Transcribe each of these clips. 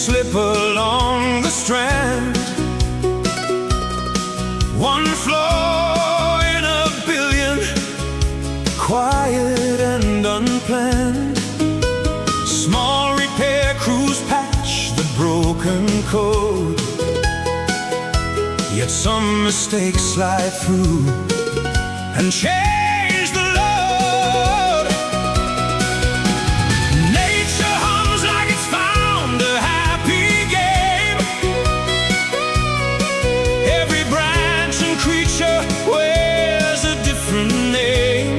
slip along the strand. One flaw in a billion, quiet and unplanned. Small repair crews patch the broken code, yet some mistakes slide through and change the load. Nature hums like it's found a happy game. Every branch and creature wears a different name,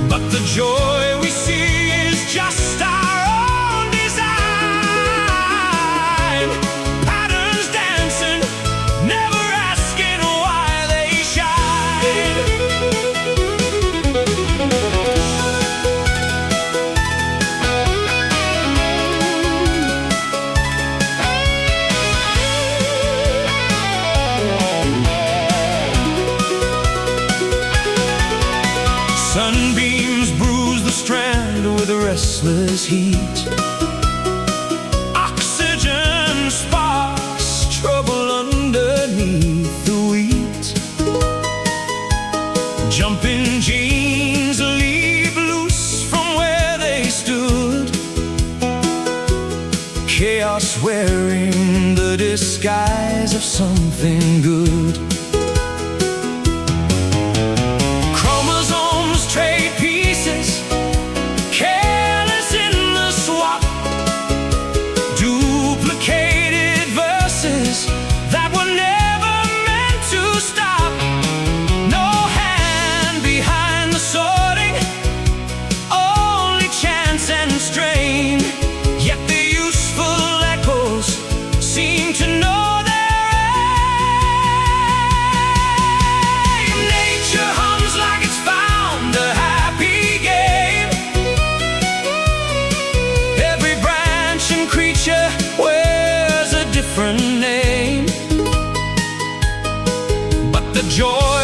but the joy we see is just our own design. Patterns dancing, never asking why they shine. Sunbeams bruise the strand with a restless heat. Oxygen sparks trouble underneath the wheat. Jumping jeans leave loose from where they stood. Chaos wearing the disguise of something good. Chromosomes trade pieces, careless in the swap. Duplicated verses that were never meant to stop. No hand behind the sorting, only chance and strain. Yet the useful echoes seem to know their aim. Nature hums like it's found a happy game. Every branch and creature wears a different name, but the joy